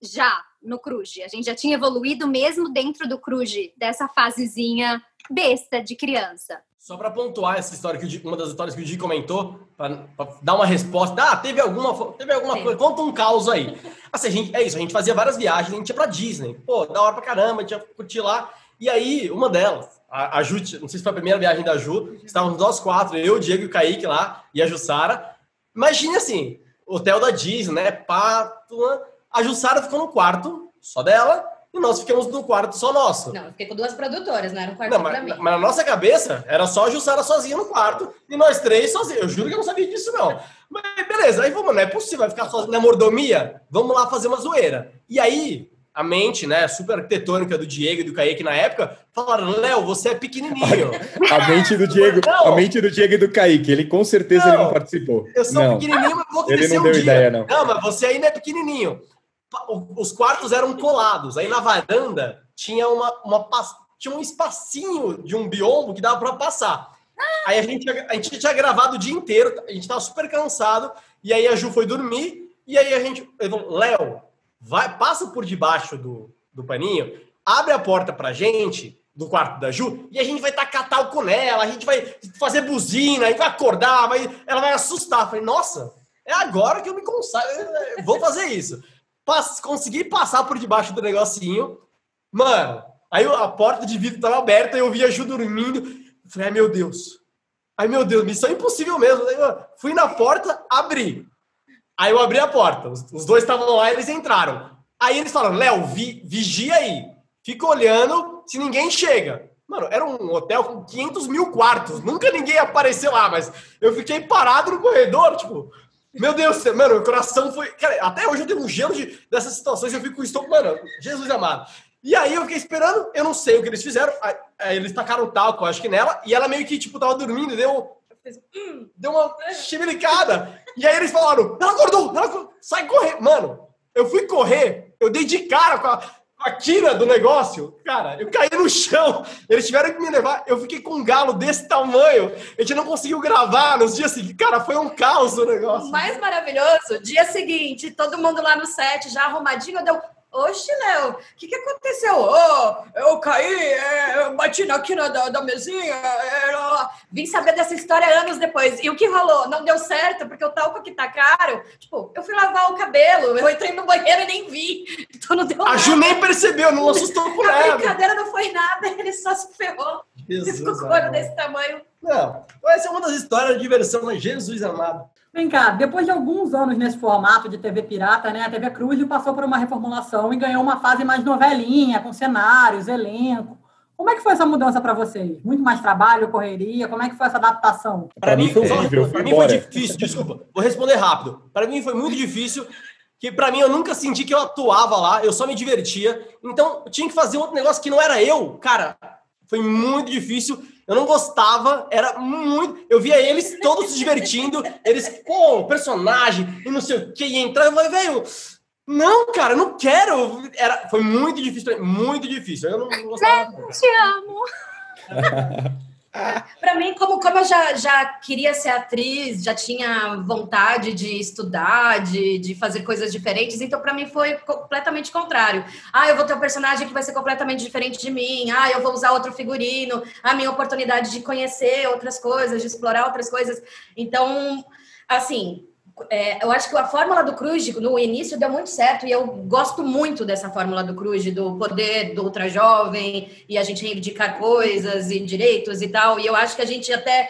H: já no Cruz. A gente já tinha evoluído mesmo dentro do Cruz, dessa fasezinha besta de criança.
D: Só para pontuar essa história, uma das histórias que o Di comentou, para dar uma resposta. Teve alguma coisa, conta um caos aí. Assim, a gente fazia várias viagens, a gente ia pra Disney. Pô, da hora pra caramba, a gente ia curtir lá. E aí, uma delas, a Ju, não sei se foi a primeira viagem da Ju, estávamos nós quatro, eu, o Diego e o Kaique lá, e a Jussara. Imagine assim, hotel da Disney, né, pato. A Jussara ficou no quarto, só dela, e nós ficamos no quarto só nosso.
E: Não, eu fiquei com 2 produtoras, não era um quarto
D: Não,
E: pra mim.
D: mas na nossa cabeça, era só a Jussara sozinha no quarto e nós 3 sozinhos. Eu juro que eu não sabia disso, não. Mas beleza, aí vamos, não é possível, vai ficar sozinho na mordomia? Vamos lá fazer uma zoeira. E aí, a mente, né, super arquitetônica do Diego e do Kaique na época, falaram, Léo, você é pequenininho.
G: A mente do Diego, a mente do Diego e do Kaique, ele com certeza ele não participou.
D: Eu sou pequenininho, mas vou crescer
G: ele não deu ideia, não.
D: Não, mas você ainda é pequenininho. Os quartos eram colados, aí na varanda tinha tinha um espacinho de um biombo que dava para passar. Aí a gente tinha gravado o dia inteiro, a gente tava super cansado, e aí a Ju foi dormir, e aí ele falou, Léo, passa por debaixo do paninho, abre a porta pra gente, do quarto da Ju, e a gente vai tacar talco nela, a gente vai fazer buzina, a gente vai acordar, ela vai assustar. Eu falei, nossa, é agora que eu me consagro, eu vou fazer isso. Consegui passar por debaixo do negocinho, mano, aí a porta de vidro tava aberta, eu vi a Ju dormindo, eu falei, ai meu Deus, missão impossível mesmo. Aí eu fui na porta, abri. Aí eu abri a porta, os 2 estavam lá, eles entraram. Aí eles falaram, Léo, vigia aí, fica olhando se ninguém chega. Mano, era um hotel com 500 mil quartos, nunca ninguém apareceu lá, mas eu fiquei parado no corredor, tipo, meu Deus, mano, meu coração foi... Cara, até hoje eu tenho um gelo dessas situações, eu fico com o estômago, mano, Jesus amado. E aí eu fiquei esperando, eu não sei o que eles fizeram, aí eles tacaram talco, acho que nela, e ela meio que, tipo, tava dormindo, deu uma chimelicada. E aí eles falaram, ela acordou, sai correr. Mano, eu fui correr, eu dei de cara com a quina do negócio. Cara, eu caí no chão, eles tiveram que me levar, eu fiquei com um galo desse tamanho, a gente não conseguiu gravar nos dias seguintes. Cara, foi um caos o negócio.
E: O mais maravilhoso, dia seguinte, todo mundo lá no set, já arrumadinho, deu... Oxe, Léo, o que aconteceu? Eu caí, bati na quina da mesinha. Vim saber dessa história anos depois. E o que rolou? Não deu certo, porque o talco aqui tá caro. Tipo, eu fui lavar o cabelo, eu entrei no banheiro e nem vi. Então não deu nada.
D: A Ju nem percebeu, não assustou por nada.
E: A brincadeira não foi nada, ele só se ferrou.
D: Jesus
E: ficou com olho desse tamanho.
D: Não, essa é uma das histórias de diversão, mas Jesus amado.
A: Vem cá, depois de alguns anos nesse formato de TV pirata, né, a TV Cruz passou por uma reformulação e ganhou uma fase mais novelinha, com cenários, elenco. Como é que foi essa mudança para vocês? Muito mais trabalho, correria? Como é que foi essa adaptação?
G: Para mim foi horrível.
D: Para mim foi difícil, desculpa. Vou responder rápido. Para mim foi muito difícil, que para mim eu nunca senti que eu atuava lá, eu só me divertia. Então eu tinha que fazer outro negócio que não era eu. Cara, foi muito difícil. Eu não gostava, era muito... Eu via eles todos se divertindo, eles, pô, personagem, e não sei o que, e entrava, eu falei, velho, não, cara, eu não quero. Foi muito difícil, muito difícil. Eu não gostava.
H: Te amo.
E: Para mim, como eu já queria ser atriz, já tinha vontade de estudar, de fazer coisas diferentes, então para mim foi completamente contrário. Eu vou ter um personagem que vai ser completamente diferente de mim, eu vou usar outro figurino, a minha oportunidade de conhecer outras coisas, de explorar outras coisas. Então, assim... eu acho que a fórmula do Cruz, no início, deu muito certo, e eu gosto muito dessa fórmula do Cruz, do poder do ultra jovem, e a gente reivindicar coisas e direitos e tal, e eu acho que a gente até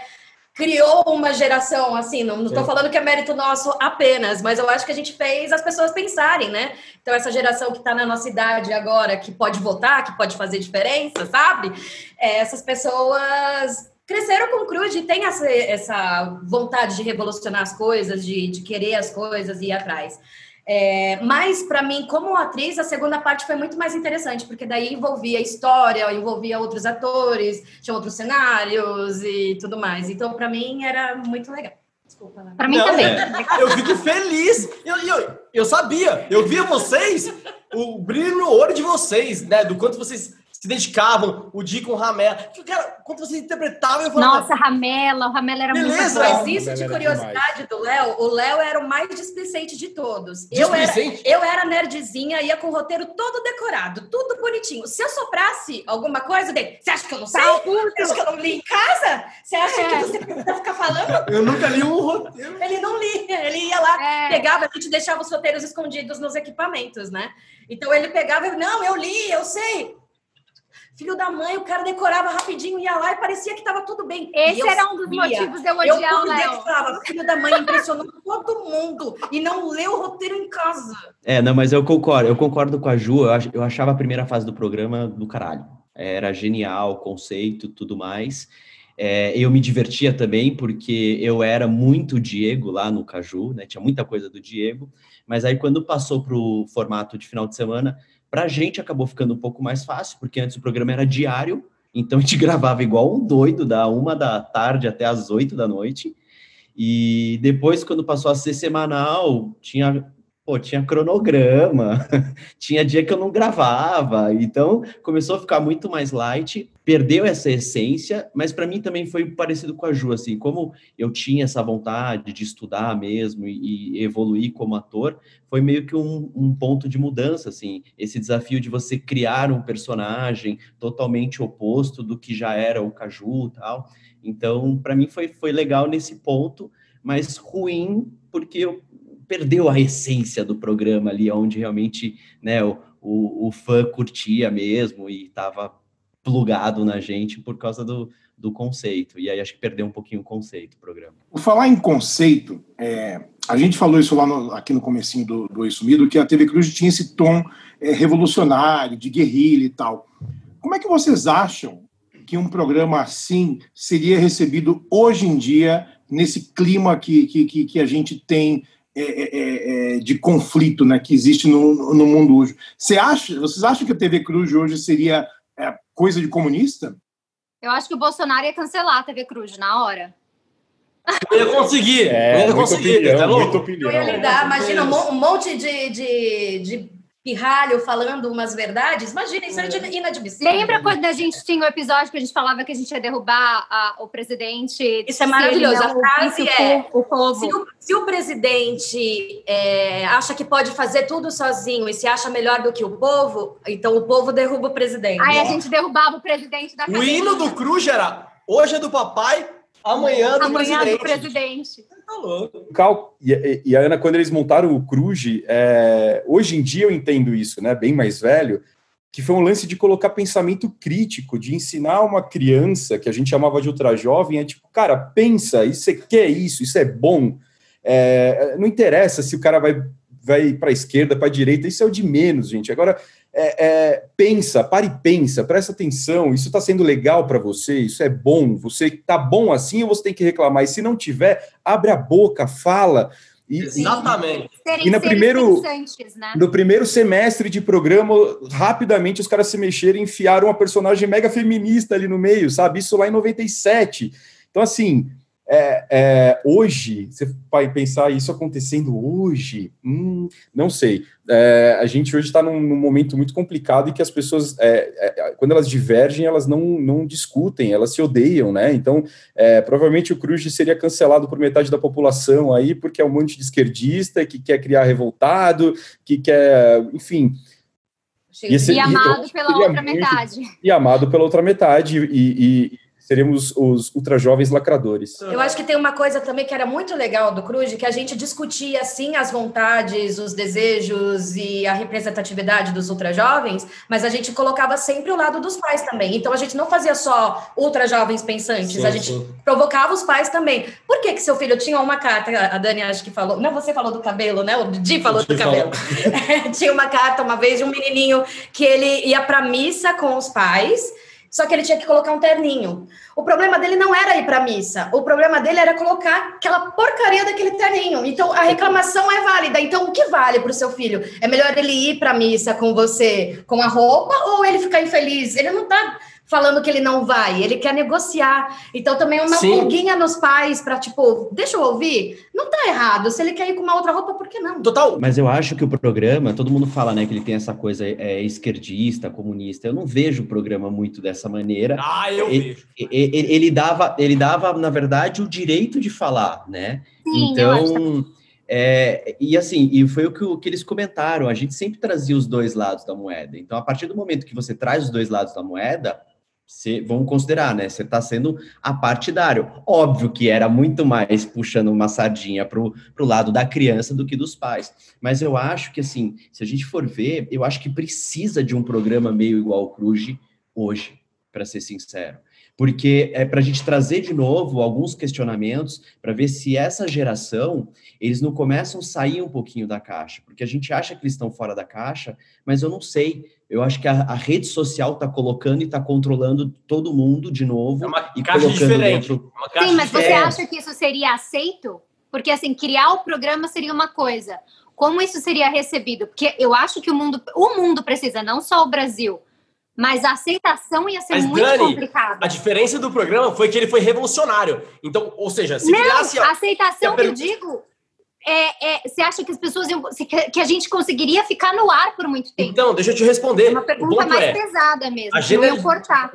E: criou uma geração, assim, não estou falando que é mérito nosso apenas, mas eu acho que a gente fez as pessoas pensarem, né? Então, essa geração que está na nossa idade agora, que pode votar, que pode fazer diferença, sabe? Essas pessoas... cresceram com o Cruz e tem essa vontade de revolucionar as coisas, de querer as coisas e ir atrás. Mas, para mim, como atriz, a segunda parte foi muito mais interessante, porque daí envolvia história, envolvia outros atores, tinha outros cenários e tudo mais. Então, para mim, era muito legal. Desculpa,
H: para mim também.
D: Eu fico feliz. Eu sabia. Eu via vocês, o brilho no olho de vocês, né? Do quanto vocês... se dedicavam, o Di com o Ramela. Cara, quando você interpretava, eu falava...
H: Nossa, Ramela, o Ramela era muito bom.
E: Mas isso de curiosidade do Léo, o Léo era o mais displicente de todos. Eu era nerdzinha, ia com o roteiro todo decorado, tudo bonitinho. Se eu soprasse alguma coisa, você acha que eu não sei? Você acha que eu não li em casa? Você acha que você precisa ficar falando?
D: Eu nunca li um roteiro.
E: Ele não lia, ele ia lá, pegava, a gente deixava os roteiros escondidos nos equipamentos, né? Então ele pegava e não, eu li, eu sei... Filho da mãe, o cara decorava rapidinho, ia lá e parecia que estava tudo bem.
H: Esse era um dos motivos de eu odiar o Léo.
E: Eu falava, filho da mãe impressionou todo mundo e não leu o roteiro em casa.
F: Não, mas eu concordo com a Ju, eu achava a primeira fase do programa do caralho. Era genial, conceito, tudo mais. Eu me divertia também, porque eu era muito Diego lá no Caju, né? Tinha muita coisa do Diego, mas aí quando passou para o formato de final de semana, para a gente acabou ficando um pouco mais fácil, porque antes o programa era diário, então a gente gravava igual um doido, da 1h até as 8h, e depois, quando passou a ser semanal, tinha cronograma, tinha dia que eu não gravava, então começou a ficar muito mais light, perdeu essa essência, mas para mim também foi parecido com a Ju, assim, como eu tinha essa vontade de estudar mesmo e evoluir como ator, foi meio que um ponto de mudança, assim, esse desafio de você criar um personagem totalmente oposto do que já era o Caju e tal, então para mim foi legal nesse ponto, mas ruim porque perdeu a essência do programa ali, onde realmente, né, o fã curtia mesmo e estava plugado na gente por causa do conceito. E aí acho que perdeu um pouquinho o conceito do programa.
B: Por falar em conceito, a gente falou isso lá aqui no comecinho do Oi Sumido, que a TV Cruz tinha esse tom revolucionário, de guerrilha e tal. Como é que vocês acham que um programa assim seria recebido hoje em dia, nesse clima que a gente tem de conflito, né, que existe no mundo hoje? Vocês acham que a TV Cruz hoje seria coisa de comunista?
H: Eu acho que o Bolsonaro ia cancelar a TV Cruz na hora.
D: Eu ia conseguir.
G: Muita opinião.
E: Eu ia lidar, imagina um monte de pirralho falando umas verdades. Imagina, isso é inadmissível.
H: Lembra quando a gente tinha um episódio que a gente falava que a gente ia derrubar o presidente?
E: Isso é maravilhoso. A frase
H: o povo.
E: Se o presidente acha que pode fazer tudo sozinho e se acha melhor do que o povo, então o povo derruba o presidente.
H: Aí a gente derrubava o presidente da
D: academia. O hino do Cruz era: hoje é do papai, amanhã do presidente. Tá louco.
G: E a Ana, quando eles montaram o Cruz, hoje em dia eu entendo isso, né, bem mais velho, que foi um lance de colocar pensamento crítico, de ensinar uma criança, que a gente chamava de ultrajovem, tipo, cara, pensa, você quer isso é bom. Não interessa se o cara vai para a esquerda, para a direita, isso é o de menos, gente. Agora, pensa, presta atenção, isso está sendo legal para você, isso é bom, você está bom assim ou você tem que reclamar? E se não tiver, abre a boca, fala.
D: Exatamente.
G: E no primeiro semestre de programa, rapidamente os caras se mexeram e enfiaram uma personagem mega feminista ali no meio, sabe? Isso lá em 97. Então, assim... hoje, você vai pensar isso acontecendo hoje? Não sei. A gente hoje está num momento muito complicado em que as pessoas, quando elas divergem, elas não discutem, elas se odeiam, né? Então, provavelmente o Cruz seria cancelado por metade da população aí, porque é um monte de esquerdista que quer criar revoltado, que quer, enfim...
H: E amado pela outra metade.
G: E amado pela outra metade, e seremos os ultrajovens lacradores.
E: Eu acho que tem uma coisa também que era muito legal do Cruz, que a gente discutia, assim, as vontades, os desejos e a representatividade dos ultrajovens, mas a gente colocava sempre o lado dos pais também. Então, a gente não fazia só ultrajovens pensantes, a gente provocava os pais também. Por que seu filho tinha uma carta, a Dani acho que falou, não, você falou do cabelo, né? O Di falou do cabelo. Tinha uma carta uma vez de um menininho que ele ia para missa com os pais, só que ele tinha que colocar um terninho. O problema dele não era ir para a missa. O problema dele era colocar aquela porcaria daquele terninho. Então, a reclamação é válida. Então, o que vale para o seu filho? É melhor ele ir para a missa com você, com a roupa, ou ele ficar infeliz? Ele não está falando que ele não vai, ele quer negociar. Então, também uma pulguinha nos pais para, tipo, deixa eu ouvir. Não tá errado. Se ele quer ir com uma outra roupa, por que não?
F: Total. Mas eu acho que o programa, todo mundo fala, né, que ele tem essa coisa esquerdista, comunista. Eu não vejo o programa muito dessa maneira.
D: Eu vejo.
F: Ele dava, na verdade, o direito de falar, né?
H: Sim,
F: então... e foi o que eles comentaram, a gente sempre trazia os dois lados da moeda. Então, a partir do momento que você traz os dois lados da moeda, vamos considerar, né? Você está sendo apartidário. Óbvio que era muito mais puxando uma sardinha para o lado da criança do que dos pais. Mas eu acho que, assim, se a gente for ver, eu acho que precisa de um programa meio igual ao Cruz hoje, para ser sincero. Porque é para a gente trazer de novo alguns questionamentos para ver se essa geração, eles não começam a sair um pouquinho da caixa. Porque a gente acha que eles estão fora da caixa, mas eu não sei. Eu acho que a rede social está colocando e está controlando todo mundo de novo.
D: É uma
F: e
D: caixa
F: colocando
D: diferente.
F: dentro...
H: Sim, mas você acha que isso seria aceito? Porque, assim, criar o programa seria uma coisa. Como isso seria recebido? Porque eu acho que o mundo precisa, não só o Brasil, mas a aceitação ia ser muito complicada.
D: A diferença do programa foi que ele foi revolucionário. Então, ou seja, se criasse...
H: A aceitação que eu digo... você acha que as pessoas que a gente conseguiria ficar no ar por muito tempo?
D: Então, deixa eu te responder.
H: É uma pergunta mais pesada mesmo. Eu cortar.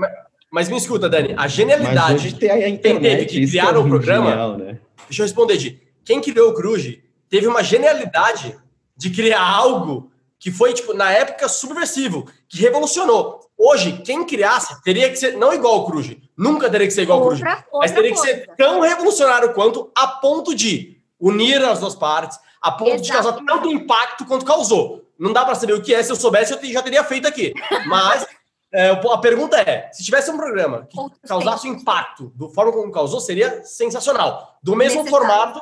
D: Mas me escuta, Dani. A genialidade...
F: Mas hoje tem a internet.
D: Quem teve que criar o programa...
F: Genial, né?
D: Deixa eu responder, Di. Quem criou o Cruz teve uma genialidade de criar algo que foi, tipo, na época, subversivo, que revolucionou. Hoje, quem criasse teria que ser, não igual ao Cruz, nunca teria que ser igual ao Cruz, mas teria que ser tão revolucionário quanto, a ponto de unir as duas partes, a ponto de causar tanto impacto quanto causou. Não dá para saber o que é, se eu soubesse, eu já teria feito aqui. Mas a pergunta é, se tivesse um programa que causasse o impacto do forma como causou, seria sensacional. Do mesmo formato,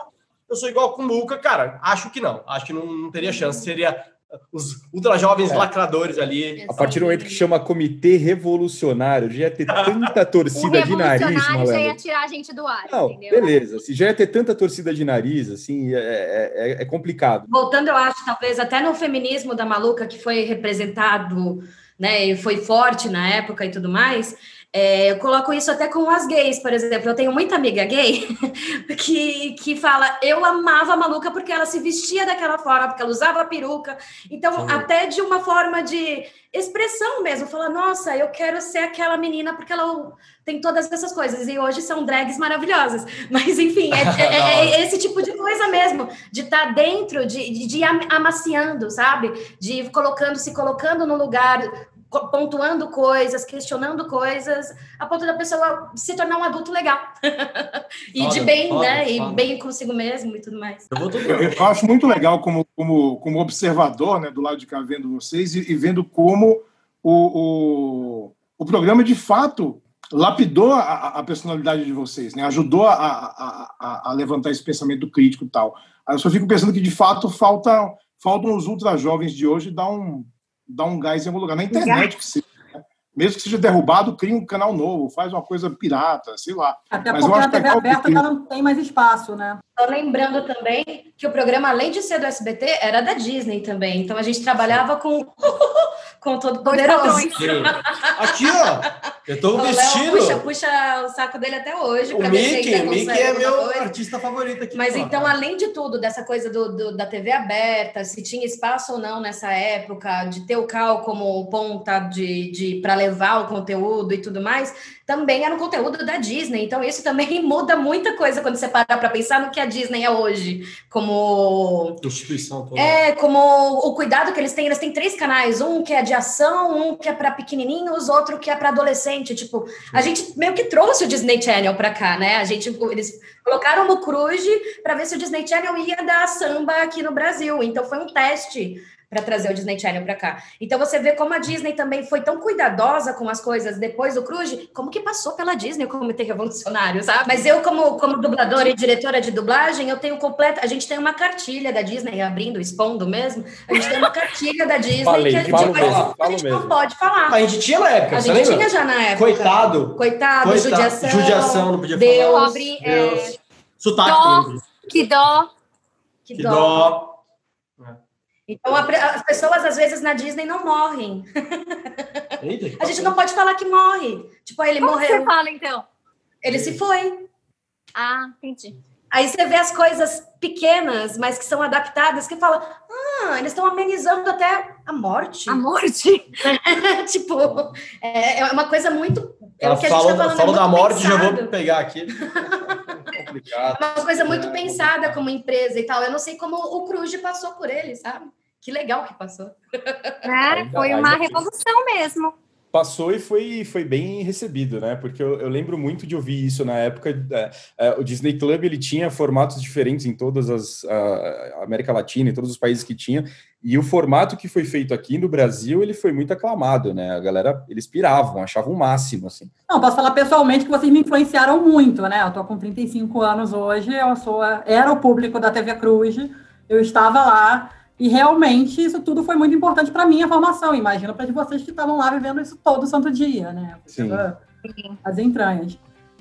D: eu sou igual com o Muca, cara, acho que não teria chance, seria... Os ultra jovens lacradores ali.
G: A partir do momento que chama Comitê Revolucionário, já ia ter tanta torcida de nariz,
H: Malévola. Já ia tirar a gente do ar.
G: Não,
H: entendeu?
G: Beleza. Se já ia ter tanta torcida de nariz, assim, é complicado.
E: Voltando, eu acho, talvez, até no feminismo da Maluca, que foi representado, né, e foi forte na época e tudo mais. Eu coloco isso até com as gays, por exemplo. Eu tenho muita amiga gay que fala, eu amava a Maluca porque ela se vestia daquela forma, porque ela usava peruca. Então, até de uma forma de expressão mesmo. Fala, nossa, eu quero ser aquela menina porque ela tem todas essas coisas. E hoje são drags maravilhosas. Mas, enfim, é esse tipo de coisa mesmo. De estar dentro, de ir amaciando, sabe? De se colocando no lugar... pontuando coisas, questionando coisas, a ponto da pessoa se tornar um adulto legal. E de bem, né? E bem consigo mesmo e tudo mais.
B: Eu acho muito legal como observador, né, do lado de cá, vendo vocês e vendo como o programa, de fato, lapidou a personalidade de vocês, né? Ajudou a levantar esse pensamento crítico e tal. Aí eu só fico pensando que, de fato, faltam os ultra jovens de hoje dar um gás em algum lugar. Na internet, que seja, né? Mesmo que seja derrubado, cria um canal novo, faz uma coisa pirata, sei lá.
A: Até porque a TV aberta já não tem mais espaço, né?
E: Tô lembrando também que o programa, além de ser do SBT, era da Disney também. Então a gente trabalhava com Todo Poderoso.
D: Aqui, ó. Eu tô vestido.
E: Puxa o saco dele até hoje.
D: O Mickey é meu artista favorito aqui.
E: Mas então, além de tudo, dessa coisa da TV aberta, se tinha espaço ou não nessa época, de ter o Cal como ponta para levar o conteúdo e tudo mais, também era um conteúdo da Disney. Então, isso também muda muita coisa quando você parar para pensar no que a Disney é hoje. Como...
D: instituição toda.
E: Como o cuidado que eles têm. Eles têm 3 canais. Um que é de ação, um que é para pequenininhos, outro que é para adolescente. Tipo, a gente meio que trouxe o Disney Channel para cá, né? Eles colocaram no Cruz para ver se o Disney Channel ia dar samba aqui no Brasil. Então, foi um teste para trazer o Disney Channel para cá. Então, você vê como a Disney também foi tão cuidadosa com as coisas depois do Cruz, como que passou pela Disney o Comitê Revolucionário, sabe? Mas eu, como dubladora e diretora de dublagem, eu tenho a gente tem uma cartilha da Disney, expondo mesmo, a gente tem uma cartilha da Disney que a gente não pode falar.
D: A gente tinha na época,
E: a gente tinha já na época. Coitado, judiação,
D: não podia
E: Deus,
D: falar.
H: Deus.
D: Sotaque.
H: Que dó.
E: Então, as pessoas, às vezes, na Disney não morrem.
D: Eita,
E: a gente não pode falar que morre. Tipo, ele
H: Como
E: morreu.
H: Você fala, então?
E: Ele se foi.
H: Ah, entendi.
E: Aí você vê as coisas pequenas, mas que são adaptadas, que fala, eles estão amenizando até a morte.
H: A morte?
E: Tipo, é uma coisa muito...
D: Ela falou da morte, já vou pegar aqui.
E: Complicado. É uma coisa muito pensada como empresa e tal. Eu não sei como o Cruz passou por ele, sabe? Que legal que passou.
H: Foi uma revolução mesmo.
G: Passou e foi bem recebido, né? Porque eu lembro muito de ouvir isso na época. O Disney Club, ele tinha formatos diferentes em todas a América Latina, em todos os países que tinha, e o formato que foi feito aqui no Brasil, ele foi muito aclamado, né? A galera, eles piravam, achavam o máximo, assim.
A: Não, posso falar pessoalmente que vocês me influenciaram muito, né? Eu tô com 35 anos hoje, era o público da TV Cruz, eu estava lá, e realmente isso tudo foi muito importante para minha formação. Imagino para vocês que estavam lá vivendo isso todo santo dia, né?
G: Sim.
A: As entranhas.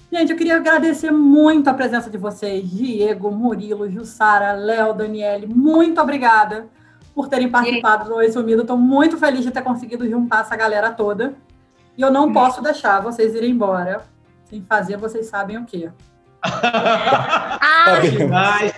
A: Gente, eu queria agradecer muito a presença de vocês, Diego, Murilo, Jussara, Léo, Daniele, muito obrigada por terem participado do Oi Sumido. Estou muito feliz de ter conseguido juntar essa galera toda. E eu não posso deixar vocês irem embora sem fazer vocês sabem o quê.
D: Mas,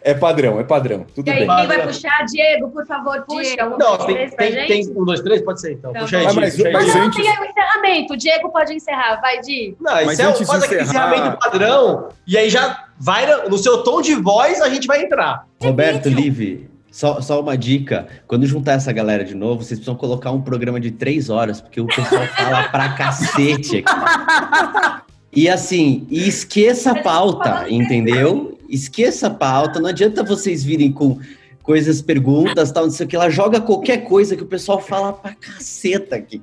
G: é padrão. Tudo
E: e aí,
G: bem.
E: quem vai puxar? Diego, por favor, puxa.
D: Não, tem 1, 2, 3, pode ser então. Puxa aí,
G: mas
D: Diego.
G: antes...
E: Não, tem aí o encerramento. O Diego pode encerrar. Vai, Di.
D: Não,
G: Mas
D: isso é
G: antes de
D: aquele encerramento padrão, e aí já vai no seu tom de voz, a gente vai entrar.
F: Roberto, Live, só uma dica. Quando juntar essa galera de novo, vocês precisam colocar um programa de 3 horas, porque o pessoal fala pra cacete aqui. E assim, esqueça a pauta, entendeu? Esqueça a pauta, não adianta vocês virem com coisas, perguntas, tal, não sei o que lá, joga qualquer coisa que o pessoal fala pra caceta aqui.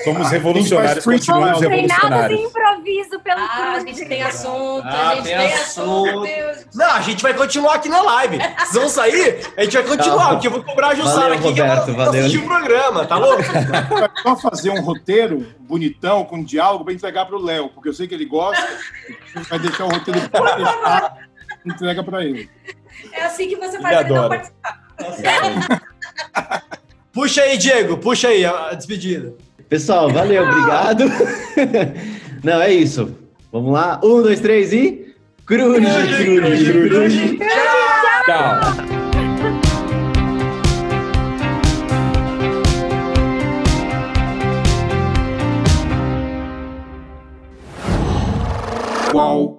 G: Somos revolucionários, continuamos
H: Tem nada de
G: revolucionários.
H: improviso pelo
E: A
H: Cruz.
E: gente tem assunto,
D: Ah,
E: a gente
D: tem
E: tem
D: assunto.
E: assunto. Deus.
D: Não, a gente vai continuar aqui na live. Vocês vão sair, a gente vai continuar, porque eu vou cobrar a Jussara
F: Valeu,
D: aqui,
F: Roberto,
D: que ela
F: valeu.
D: assistiu o programa, tá louco?
B: Vai só fazer um roteiro bonitão, com diálogo, para entregar para o Léo, porque eu sei que ele gosta, vai deixar o roteiro fechado, entrega para ele.
E: É assim que você
G: Ele
E: faz ele não
G: adora.
E: participar.
D: Puxa aí, Diego, puxa aí a despedida.
F: Pessoal, valeu, obrigado. Não, é isso. Vamos lá. 1, 2, 3 e... Cruz.
G: Tchau.
B: Qual